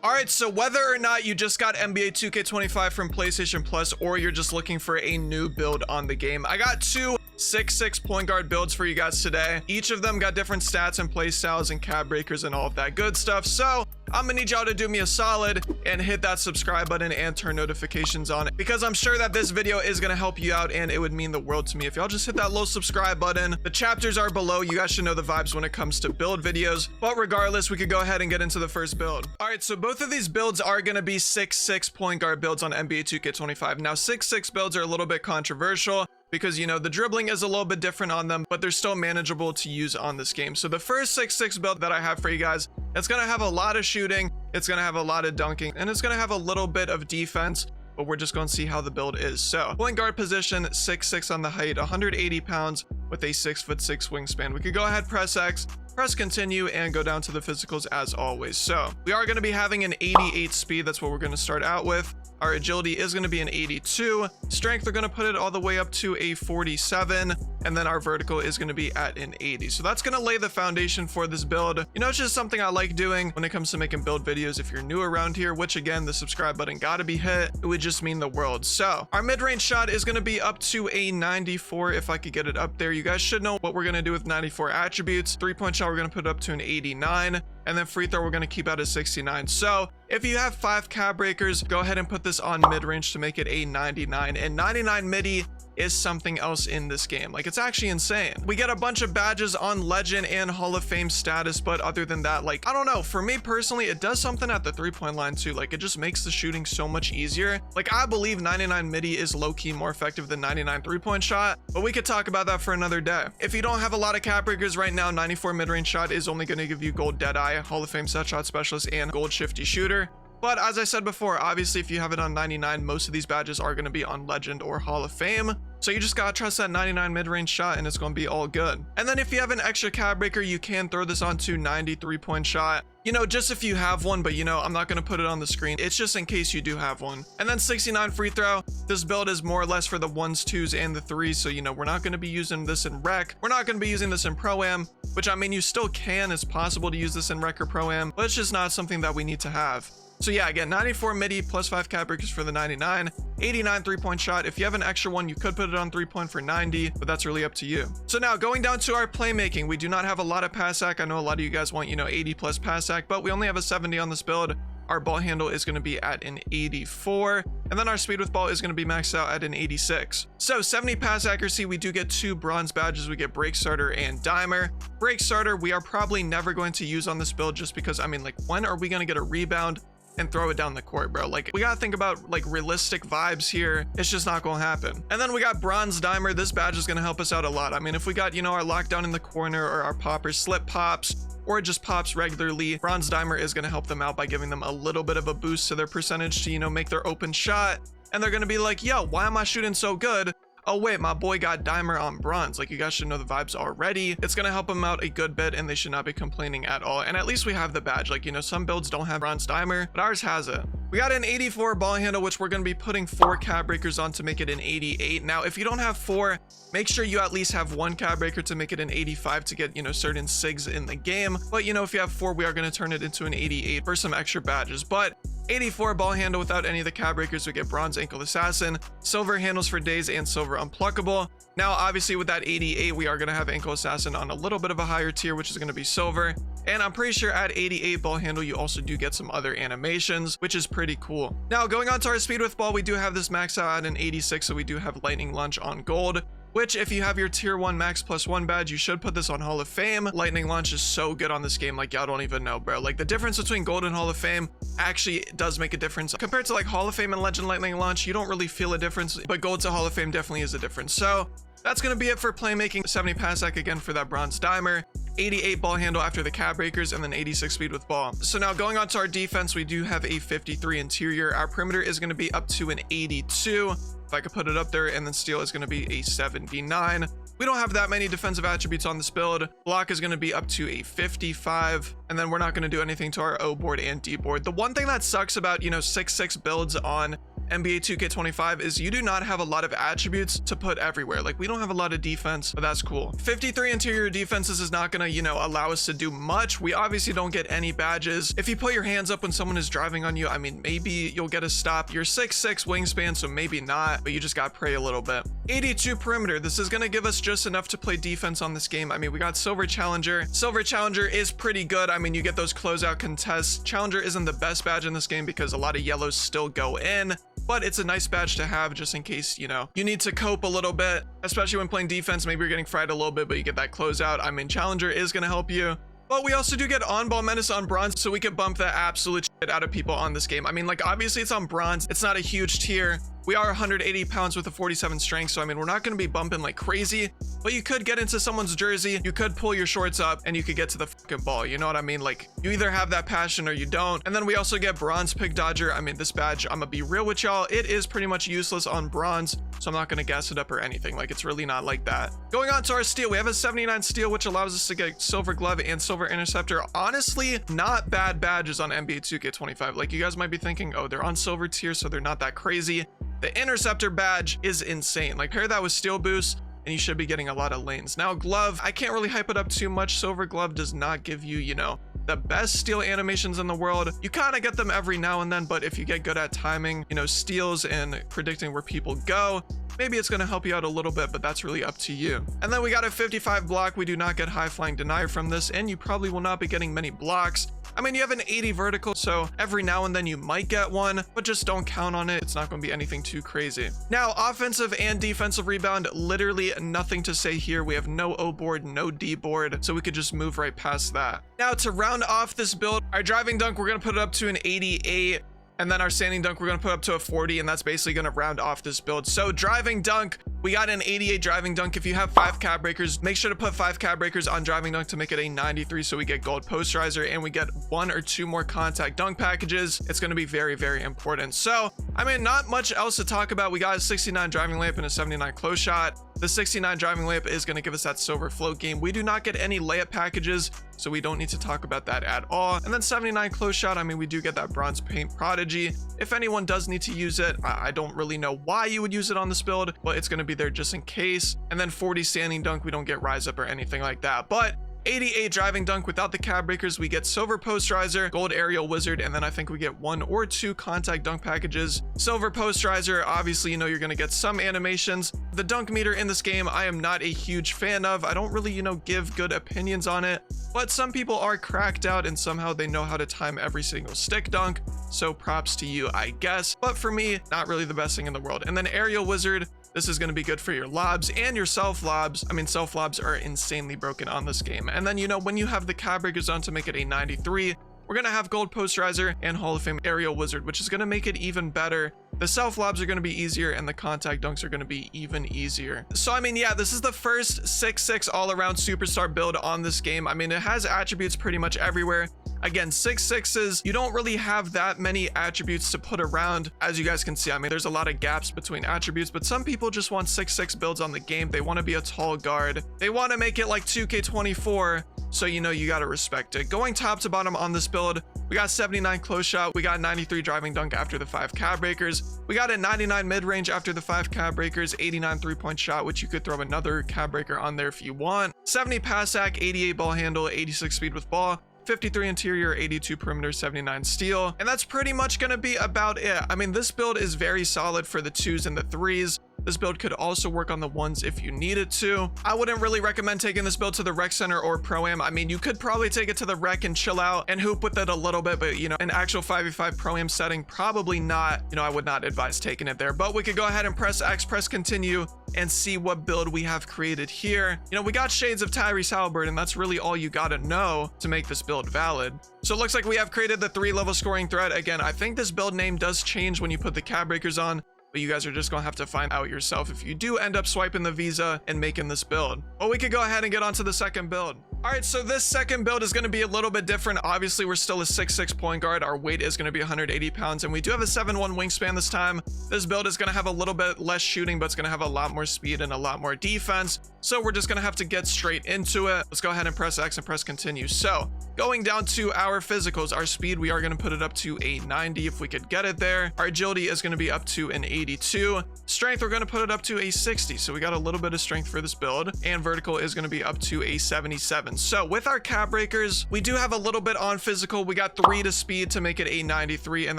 All right, so whether or not you just got NBA 2K25 from PlayStation Plus or you're just looking for a new build on the game, I got two 6'6" point guard builds for you guys today. Each of them got different stats and play styles and cap breakers and all of that good stuff. So I'm gonna need y'all to do me a solid and hit that subscribe button and turn notifications on, because I'm sure that this video is gonna help you out and it would mean the world to me if y'all just hit that little subscribe button. The chapters are below. You guys should know the vibes when it comes to build videos, but regardless, we could go ahead and get into the first build. All right, so both of these builds are gonna be 6'6" point guard builds on NBA 2K25. Now 6'6" builds are a little bit controversial because, you know, the dribbling is a little bit different on them, but they're still manageable to use on this game. So the first 6'6" build that I have for you guys, it's gonna have a lot of shooting, it's gonna have a lot of dunking, and it's gonna have a little bit of defense, but we're just gonna see how the build is. So point guard position, 6'6" on the height, 180 pounds with a 6'6" wingspan. We could go ahead, press X, press continue, and go down to the physicals as always. So we are gonna be having an 88 speed. That's what we're gonna start out with. Our agility is going to be an 82. Strength, we're going to put it all the way up to a 47. And then our vertical is going to be at an 80. So that's going to lay the foundation for this build. You know, it's just something I like doing when it comes to making build videos. If you're new around here, which again, the subscribe button got to be hit, it would just mean the world. So our mid-range shot is going to be up to a 94. If I could get it up there, you guys should know what we're going to do with 94 attributes. 3-point shot, we're going to put it up to an 89. And then free throw, we're going to keep out a 69. So if you have 5 cap breakers, go ahead and put this on mid-range to make it a 99. And 99 Middy is something else in this game. Like, it's actually insane. We get a bunch of badges on legend and Hall of Fame status, but other than that, like, I don't know, for me personally, it does something at the 3-point line too. Like, it just makes the shooting so much easier. Like, I believe 99 Middy is low-key more effective than 99 3-point shot, but we could talk about that for another day. If you don't have a lot of cap breakers right now, 94 mid-range shot is only going to give you gold Deadeye, Hall of Fame set shot specialist, and gold shifty shooter. But as I said before, obviously if you have it on 99, most of these badges are going to be on legend or Hall of Fame. So you just gotta trust that 99 mid-range shot and it's going to be all good. And then if you have an extra cap breaker, you can throw this onto 93-point shot. You know, just if you have one, but you know, I'm not going to put it on the screen. It's just in case you do have one. And then 69 free throw. This build is more or less for the 1s, 2s, and the 3s. So, you know, we're not going to be using this in rec. We're not going to be using this in pro-am, which I mean, you still can. It's possible to use this in rec or pro-am, but it's just not something that we need to have. So yeah, again, 94 Middy plus 5 cap breakers for the 99, 89 3-point shot. If you have an extra one, you could put it on 3-point for 90, but that's really up to you. So now going down to our playmaking, we do not have a lot of pass sack. I know a lot of you guys want, you know, 80 plus pass sack, but we only have a 70 on this build. Our ball handle is going to be at an 84, and then our speed with ball is going to be maxed out at an 86. So 70 pass accuracy, we do get 2 bronze badges. We get break starter and dimer. Break starter, we are probably never going to use on this build just because, I mean, like, when are we going to get a rebound and throw it down the court, bro? Like, we gotta think about like realistic vibes here. It's just not gonna happen. And then we got bronze dimer. This badge is gonna help us out a lot. I mean, if we got, you know, our lockdown in the corner or our poppers slip pops, or it just pops regularly, bronze dimer is going to help them out by giving them a little bit of a boost to their percentage to, you know, make their open shot. And they're going to be like, yo, why am I shooting so good? Oh wait, my boy got dimer on bronze. Like, you guys should know the vibes already. It's going to help them out a good bit, and they should not be complaining at all. And at least we have the badge. Like, you know, some builds don't have bronze dimer, but ours has it. We got an 84 ball handle, which we're going to be putting 4 cap breakers on to make it an 88. Now, if you don't have 4, make sure you at least have 1 cap breaker to make it an 85 to get, you know, certain sigs in the game. But, you know, if you have 4, we are going to turn it into an 88 for some extra badges. But 84 ball handle without any of the cap breakers, we get bronze ankle assassin, silver handles for days, and silver unpluckable. Now, obviously with that 88, we are going to have ankle assassin on a little bit of a higher tier, which is going to be silver. And I'm pretty sure at 88 ball handle, you also do get some other animations, which is pretty cool. Now, going on to our speed with ball, we do have this max out at an 86, so we do have lightning lunge on gold, which if you have your tier 1 max plus 1 badge, you should put this on Hall of Fame. Lightning launch is so good on this game, like, y'all don't even know, bro. Like, the difference between gold and Hall of Fame actually does make a difference. Compared to like Hall of Fame and legend lightning launch, you don't really feel a difference, but gold to Hall of Fame definitely is a difference. So that's going to be it for playmaking. 70 pass sack again for that bronze dimer, 88 ball handle after the cap breakers, and then 86 speed with ball. So now going on to our defense, we do have a 53 interior. Our perimeter is going to be up to an 82. If I could put it up there, and then steal is going to be a 79. We don't have that many defensive attributes on this build. Block is going to be up to a 55, and then we're not going to do anything to our O board and D board. The one thing that sucks about, you know, 6'6" builds on NBA 2K25 is you do not have a lot of attributes to put everywhere. Like, we don't have a lot of defense, but that's cool. 53 interior defenses is not gonna, you know, allow us to do much. We obviously don't get any badges. If you put your hands up when someone is driving on you, I mean, maybe you'll get a stop. You're 6'6" wingspan, so maybe not, but you just gotta pray a little bit. 82 perimeter. This is gonna give us just enough to play defense on this game. I mean, we got Silver Challenger. Silver Challenger is pretty good. I mean, you get those closeout contests. Challenger isn't the best badge in this game because a lot of yellows still go in, but it's a nice badge to have just in case, you know, you need to cope a little bit, especially when playing defense. Maybe you're getting fried a little bit, but you get that closeout. I mean, Challenger is going to help you. But we also do get on-ball menace on bronze, so we can bump the absolute shit out of people on this game. I mean, like, obviously it's on bronze. It's not a huge tier. We are 180 pounds with a 47 strength, so I mean, we're not going to be bumping like crazy, but you could get into someone's jersey, you could pull your shorts up, and you could get to the fucking ball. You know what I mean? Like, you either have that passion or you don't. And then we also get bronze pick dodger. I mean, this badge, I'm gonna be real with y'all, it is pretty much useless on bronze, so I'm not going to gas it up or anything. Like, it's really not like that. Going on to our steal, we have a 79 steal, which allows us to get silver glove and silver interceptor. Honestly, not bad badges on NBA 2K25. Like, you guys might be thinking, oh, they're on silver tier, so they're not that crazy. The interceptor badge is insane. Like, pair that with steal boost and you should be getting a lot of lanes. Now, glove, I can't really hype it up too much. Silver glove does not give you, you know, the best steal animations in the world. You kind of get them every now and then, but if you get good at timing, you know, steals and predicting where people go, maybe it's going to help you out a little bit, but that's really up to you. And then we got a 55 block. We do not get high flying denier from this, and you probably will not be getting many blocks. I mean, you have an 80 vertical, so every now and then you might get one, but just don't count on it. It's not going to be anything too crazy. Now, offensive and defensive rebound, literally nothing to say here. We have no O board, no D board, so we could just move right past that. Now, to round off this build, our driving dunk, we're going to put it up to an 88. And then our standing dunk, we're going to put up to a 40, and that's basically going to round off this build. So driving dunk, we got an 88 driving dunk. If you have 5 cab breakers, make sure to put 5 cab breakers on driving dunk to make it a 93, so we get gold posterizer and we get 1 or 2 more contact dunk packages. It's going to be very, very important. So, I mean, not much else to talk about. We got a 69 driving lamp and a 79 close shot. The 69 driving lamp is going to give us that silver float game. We do not get any layup packages, so we don't need to talk about that at all. And then 79 close shot, I mean, we do get that bronze paint prodigy. If anyone does need to use it, I don't really know why you would use it on this build, but it's going to be there just in case. And then 40 standing dunk, we don't get rise up or anything like that, but 88 driving dunk without the cab breakers, we get silver posterizer, gold aerial wizard, and then I think we get 1 or 2 contact dunk packages. Silver posterizer, obviously, you know, you're going to get some animations. The dunk meter in this game, I am not a huge fan of. I don't really, you know, give good opinions on it, but some people are cracked out and somehow they know how to time every single stick dunk. So props to you, I guess. But for me, not really the best thing in the world. And then aerial wizard, this is going to be good for your lobs and your self lobs. I mean, self lobs are insanely broken on this game. And then, you know, when you have the cab breakers on to make it a 93, we're going to have gold posterizer and Hall of Fame aerial wizard, which is going to make it even better. The self lobs are going to be easier and the contact dunks are going to be even easier. So, I mean, yeah, this is the first 6'6" all around superstar build on this game. I mean, it has attributes pretty much everywhere. Again, 6'6"s, you don't really have that many attributes to put around. As you guys can see, I mean, there's a lot of gaps between attributes, but some people just want 6'6" builds on the game. They want to be a tall guard. They want to make it like 2K24. So, you know, you got to respect it. Going top to bottom on this build, we got 79 close shot. We got 93 driving dunk after the 5 cab breakers. We got a 99 mid range after the 5 cab breakers, 89 3-point shot, which you could throw another cab breaker on there if you want. 70 pass sack, 88 ball handle, 86 speed with ball. 53 interior, 82 perimeter, 79 steal. And that's pretty much going to be about it. I mean, this build is very solid for the 2s and the 3s. This build could also work on the 1s if you needed to. I wouldn't really recommend taking this build to the rec center or pro-am. I mean, you could probably take it to the rec and chill out and hoop with it a little bit, but, you know, an actual 5v5 pro-am setting, probably not. You know, I would not advise taking it there, but we could go ahead and press X, press continue, and see what build we have created here. You know, we got shades of Tyrese Halliburton, and that's really all you gotta know to make this build valid. So it looks like we have created the 3-level scoring threat. Again, I think this build name does change when you put the cab breakers on, but you guys are just gonna have to find out yourself if you do end up swiping the visa and making this build. But we could go ahead and get onto the second build. All right, so this second build is going to be a little bit different. Obviously, we're still a 6'6" point guard. Our weight is going to be 180 pounds, and we do have a 7'1" wingspan this time. This build is going to have a little bit less shooting, but it's going to have a lot more speed and a lot more defense. So we're just gonna have to get straight into it. Let's go ahead and press X and press continue. So going down to our physicals, our speed, we are gonna put it up to a 90 if we could get it there. Our agility is gonna be up to an 82. Strength, we're gonna put it up to a 60. So we got a little bit of strength for this build, and vertical is gonna be up to a 77. So with our cap breakers, we do have a little bit on physical. We got 3 to speed to make it a 93, and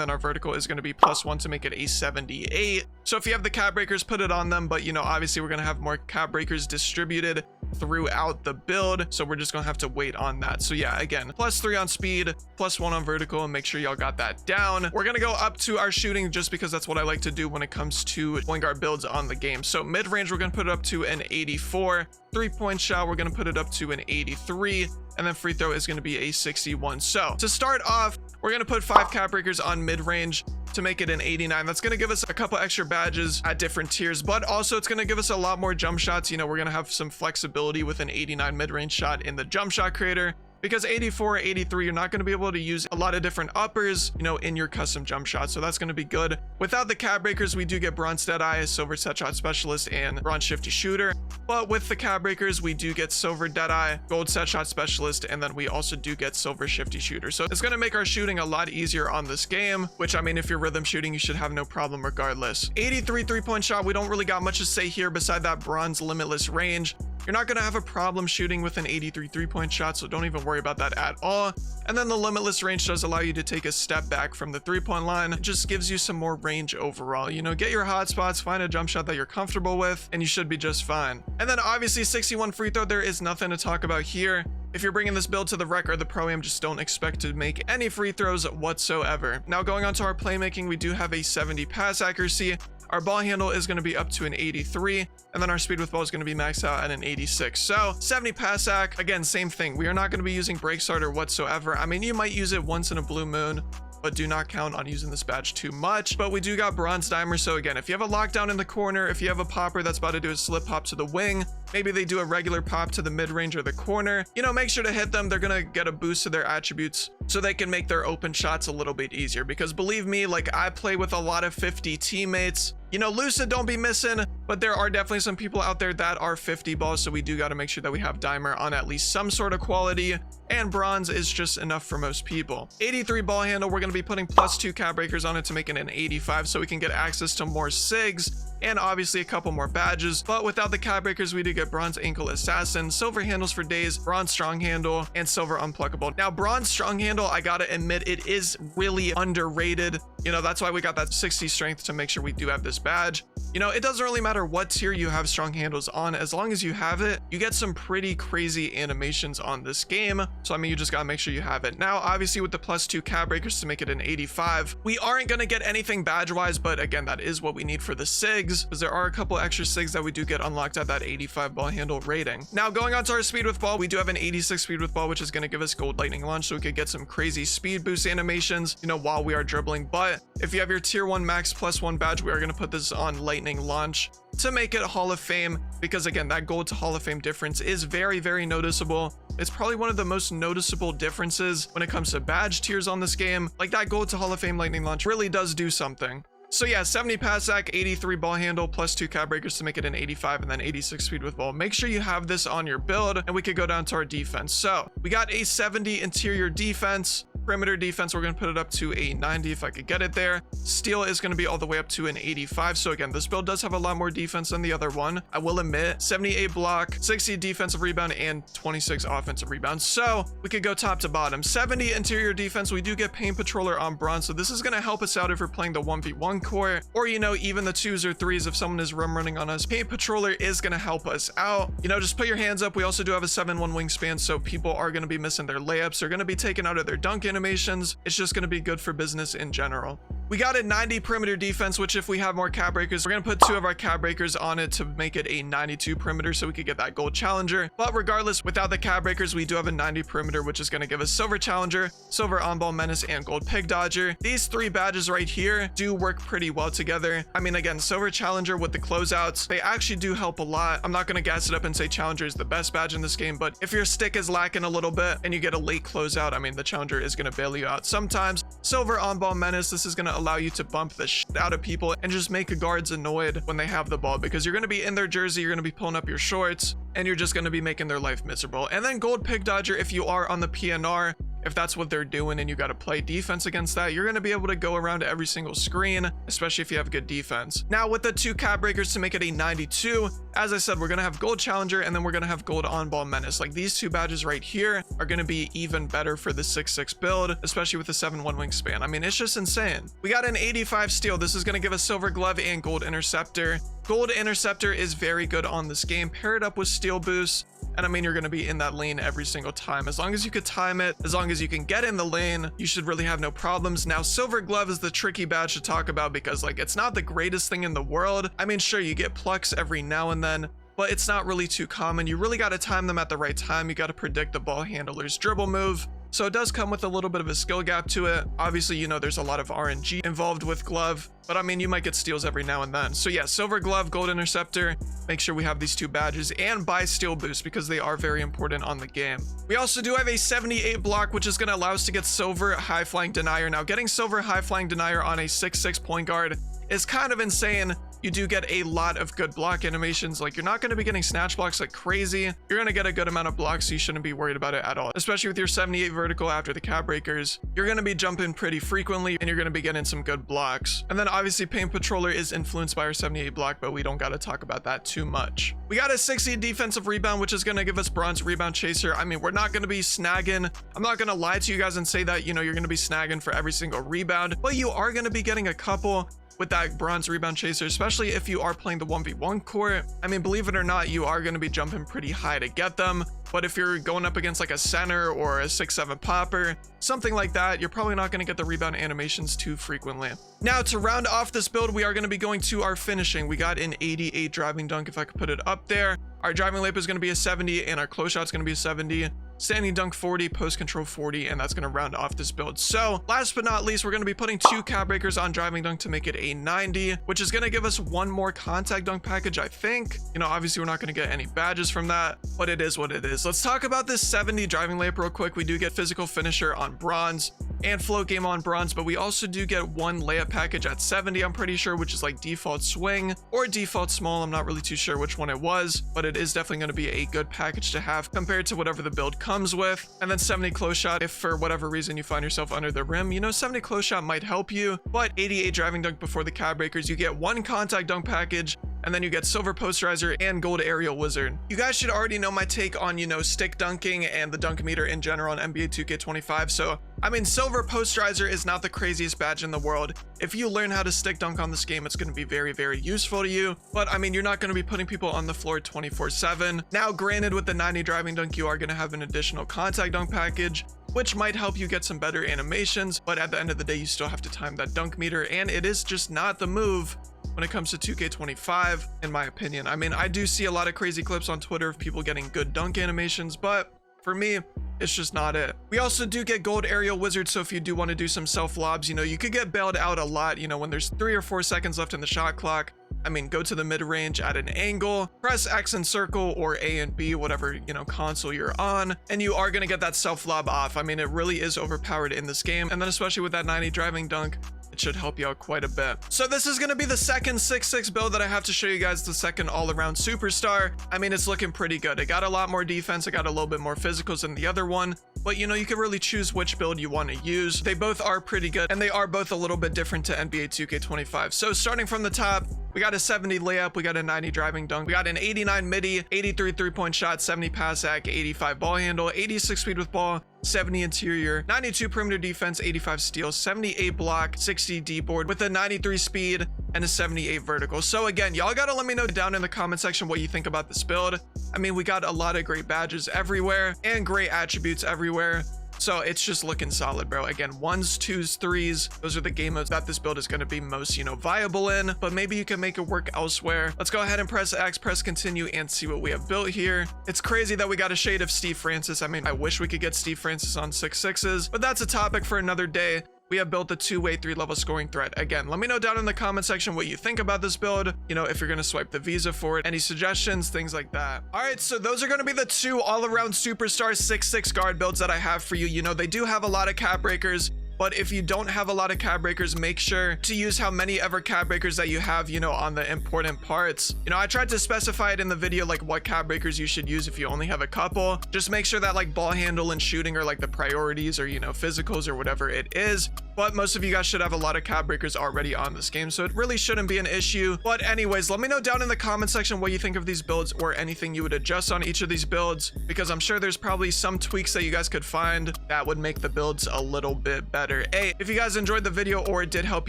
then our vertical is gonna be +1 to make it a 78. So if you have the cap breakers, put it on them, but you know, obviously we're gonna have more cap breakers distributed throughout the build, so we're just gonna have to wait on that. So yeah, again, +3 on speed, +1 on vertical, and make sure y'all got that down. We're gonna go up to our shooting just because that's what I like to do when it comes to point guard builds on the game. So mid-range, we're gonna put it up to an 84. 3-point shot, we're gonna put it up to an 83, and then free throw is gonna be a 61. So to start off, we're gonna put 5 cap breakers on mid-range to make it an 89. That's gonna give us a couple extra badges at different tiers, but also it's gonna give us a lot more jump shots. You know, we're gonna have some flexibility with an 89 mid-range shot in the jump shot creator, because 84, 83, you're not going to be able to use a lot of different uppers, you know, in your custom jump shot. So that's going to be good. Without the cap breakers, we do get bronze Deadeye, silver set shot specialist, and bronze shifty shooter. But with the cap breakers, we do get silver Deadeye, gold set shot specialist, and then we also do get silver shifty shooter. So it's going to make our shooting a lot easier on this game, which I mean, if you're rhythm shooting, you should have no problem regardless. 83 3-point shot, we don't really got much to say here beside that bronze limitless range. You're not going to have a problem shooting with an 83 3-point shot, so don't even worry about that at all. And then the limitless range does allow you to take a step back from the 3-point line. It just gives you some more range overall. You know, get your hot spots, find a jump shot that you're comfortable with, and you should be just fine. And then obviously 61 free throw, there is nothing to talk about here. If you're bringing this build to the rec or the pro-am, just don't expect to make any free throws whatsoever. Now going on to our playmaking, we do have a 70 pass accuracy. Our ball handle is going to be up to an 83, and then our speed with ball is going to be maxed out at an 86. So 70 pass ac, again, same thing. We are not going to be using break starter whatsoever. I mean, you might use it once in a blue moon, but do not count on using this badge too much. But we do got bronze dimer. So again, if you have a lockdown in the corner, if you have a popper that's about to do a slip pop to the wing, maybe they do a regular pop to the mid-range or the corner, you know, make sure to hit them. They're gonna get a boost to their attributes so they can make their open shots a little bit easier. Because believe me, like, I play with a lot of 50 teammates. You know, Lucid don't be missing, but there are definitely some people out there that are 50 balls, so we do got to make sure that we have dimer on at least some sort of quality, and bronze is just enough for most people. 83 ball handle, we're going to be putting +2 cap breakers on it to make it an 85, so we can get access to more SIGs and obviously a couple more badges. But without the cap breakers, we do get bronze ankle assassin, silver handles for days, bronze strong handle, and silver unpluckable. Now bronze strong handle, I gotta admit, it is really underrated. You know, that's why we got that 60 strength to make sure we do have this badge. You know, it doesn't really matter what tier you have strong handles on, as long as you have it, you get some pretty crazy animations on this game. So I mean, you just gotta make sure you have it. Now obviously with the +2 cap breakers to make it an 85, we aren't gonna get anything badge wise, but again, that is what we need for the SIGs, because there are a couple extra SIGs that we do get unlocked at that 85 ball handle rating. Now going on to our speed with ball, we do have an 86 speed with ball, which is gonna give us gold lightning launch, so we could get some crazy speed boost animations, you know, while we are dribbling. But if you have your tier 1 max +1 badge, we are gonna put this on lightning launch to make it Hall of Fame, because again, that gold to Hall of Fame difference is very, very noticeable. It's probably one of the most noticeable differences when it comes to badge tiers on this game. Like, that gold to Hall of Fame lightning launch really does do something. So yeah, 70 pass ac, 83 ball handle, +2 cap breakers to make it an 85, and then 86 speed with ball. Make sure you have this on your build, and we could go down to our defense. So we got a 70 interior defense. Perimeter defense, we're going to put it up to a 90 if I could get it there. Steal is going to be all the way up to an 85. So again, this build does have a lot more defense than the other one, I will admit. 78 block, 60 defensive rebound, and 26 offensive rebound. So we could go top to bottom. 70 interior defense, we do get paint patroller on bronze, so this is going to help us out if we're playing the 1v1 core, or you know, even the 2s or 3s if someone is running on us. Paint patroller is going to help us out. You know, just put your hands up. We also do have a 7-1 wingspan, so people are going to be missing their layups. They're going to be taken out of their dunk animations. It's just going to be good for business in general. We got a 90 perimeter defense, which if we have more cap breakers, we're going to put 2 of our cap breakers on it to make it a 92 perimeter so we could get that gold challenger. But regardless, without the cap breakers, we do have a 90 perimeter, which is going to give us silver challenger, silver on-ball menace, and gold pig dodger. These 3 badges right here do work pretty well together. I mean, again, silver challenger with the closeouts, they actually do help a lot. I'm not going to gas it up and say challenger is the best badge in this game, but if your stick is lacking a little bit and you get a late closeout, I mean, the challenger is going to bail you out sometimes. Silver on-ball menace, this is going to allow you to bump the shit out of people and just make guards annoyed when they have the ball, because you're going to be in their jersey, you're going to be pulling up your shorts, and you're just going to be making their life miserable. And then gold pick dodger, if you are on the PNR, if that's what they're doing and you got to play defense against that, you're going to be able to go around to every single screen, especially if you have good defense. Now with the 2 cap breakers to make it a 92, as I said, we're going to have gold challenger and then we're going to have gold on ball menace. Like these 2 badges right here are going to be even better for the 6-6 build, especially with the 7-1 wingspan. I mean, it's just insane. We got an 85 steal. This is going to give us silver glove and gold interceptor. Gold interceptor is very good on this game. Pair it up with steel boost, and I mean, you're going to be in that lane every single time. As long as you could time it, as long as you can get in the lane, you should really have no problems. Now, silver glove is the tricky badge to talk about because like it's not the greatest thing in the world. I mean, sure, you get plucks every now and then, but it's not really too common. You really got to time them at the right time. You got to predict the ball handler's dribble move. So it does come with a little bit of a skill gap to it. Obviously, you know, there's a lot of RNG involved with glove, but I mean, you might get steals every now and then. So yeah, silver glove, gold interceptor, make sure we have these 2 badges, and buy steel boost because they are very important on the game. We also do have a 78 block, which is going to allow us to get silver high flying denier. Now getting silver high flying denier on a 6-6 point guard is kind of insane. You do get a lot of good block animations. Like you're not going to be getting snatch blocks like crazy. You're going to get a good amount of blocks, so you shouldn't be worried about it at all. Especially with your 78 vertical after the cap breakers, you're going to be jumping pretty frequently and you're going to be getting some good blocks. And then obviously paint patroller is influenced by our 78 block, but we don't got to talk about that too much. We got a 60 defensive rebound, which is going to give us bronze rebound chaser. I mean, we're not going to be snagging. I'm not going to lie to you guys and say that, you know, you're going to be snagging for every single rebound, but you are going to be getting a couple with that bronze rebound chaser, especially if you are playing the 1v1 court. I mean, believe it or not, you are going to be jumping pretty high to get them. But if you're going up against like a center or a 6-7 popper, something like that, you're probably not going to get the rebound animations too frequently. Now to round off this build, we are going to be going to our finishing. We got an 88 driving dunk, if I could put it up there. Our driving layup is going to be a 70 and our close shot is going to be a 70. Standing dunk 40, post control 40, and that's going to round off this build. So last but not least, we're going to be putting 2 cap breakers on driving dunk to make it a 90, which is going to give us 1 more contact dunk package, I think. You know, obviously we're not going to get any badges from that, but it is what it is. Let's talk about this 70 driving layup real quick. We do get physical finisher on bronze and float game on bronze, but we also do get 1 layup package at 70, I'm pretty sure, which is like default swing or default small. I'm not really too sure which one it was, but it is definitely going to be a good package to have compared to whatever the build comes with. And then 70 close shot, if for whatever reason you find yourself under the rim, you know, 70 close shot might help you. But 88 driving dunk before the cap breakers, you get 1 contact dunk package, and then you get silver posterizer and gold aerial wizard. You guys should already know my take on, you know, stick dunking and the dunk meter in general on NBA 2K25. So I mean, silver posterizer is not the craziest badge in the world. If you learn how to stick dunk on this game, it's going to be very, very useful to you. But I mean, you're not going to be putting people on the floor 24/7. Now, granted, with the 90 driving dunk, you are going to have an additional contact dunk package, which might help you get some better animations. But at the end of the day, you still have to time that dunk meter, and it is just not the move when it comes to 2K25, in my opinion. I mean, I do see a lot of crazy clips on Twitter of people getting good dunk animations, but for me, it's just not it. We also do get gold aerial wizard, so if you do want to do some self lobs, you know, you could get bailed out a lot, you know, when there's 3 or 4 seconds left in the shot clock. I mean, go to the mid range at an angle, press X and circle, or A and B, whatever, you know, console you're on, and you are going to get that self lob off. I mean, it really is overpowered in this game, and then especially with that 90 driving dunk, it should help you out quite a bit. So this is going to be the second 6-6 build that I have to show you guys, the second all-around superstar. I mean, it's looking pretty good. It got a lot more defense. It got a little bit more physicals than the other one, but you know, you can really choose which build you want to use. They both are pretty good, and they are both a little bit different to NBA 2K25. So starting from the top, we got a 70 layup, we got a 90 driving dunk, we got an 89 midi, 83 3-point shot, 70 pass act, 85 ball handle, 86 speed with ball, 70 interior, 92 perimeter defense, 85 steal, 78 block, 60 D board with a 93 speed and a 78 vertical. So again, y'all gotta let me know down in the comment section what you think about this build. I mean, we got a lot of great badges everywhere and great attributes everywhere. So it's just looking solid, bro. Again, 1s, 2s, 3s, those are the game modes that this build is going to be most, you know, viable in, but maybe you can make it work elsewhere. Let's go ahead and press X, press continue, and see what we have built here. It's crazy that we got a shade of Steve Francis. I mean, I wish we could get Steve Francis on 6-6s, but that's a topic for another day. We have built a 2-way 3-level scoring threat. Again, let me know down in the comment section what you think about this build. You know, if you're going to swipe the Visa for it, any suggestions, things like that. All right, so those are going to be the 2 all-around superstar 6-6 guard builds that I have for you. You know, they do have a lot of cap breakers. But if you don't have a lot of cab breakers, make sure to use how many ever cab breakers that you have, you know, on the important parts. You know, I tried to specify it in the video, like what cab breakers you should use if you only have a couple. Just make sure that like ball handle and shooting are like the priorities, or, you know, physicals or whatever it is. But most of you guys should have a lot of cab breakers already on this game, so it really shouldn't be an issue. But anyways, let me know down in the comment section what you think of these builds, or anything you would adjust on each of these builds, because I'm sure there's probably some tweaks that you guys could find that would make the builds a little bit better. Hey, if you guys enjoyed the video or it did help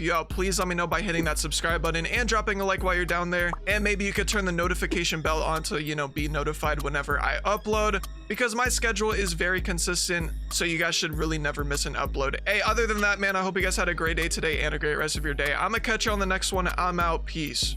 you out, please let me know by hitting that subscribe button and dropping a like while you're down there. And maybe you could turn the notification bell on to, you know, be notified whenever I upload, because my schedule is very consistent, so you guys should really never miss an upload. Hey, other than that, man, I hope you guys had a great day today and a great rest of your day. I'm gonna catch you on the next one. I'm out. Peace.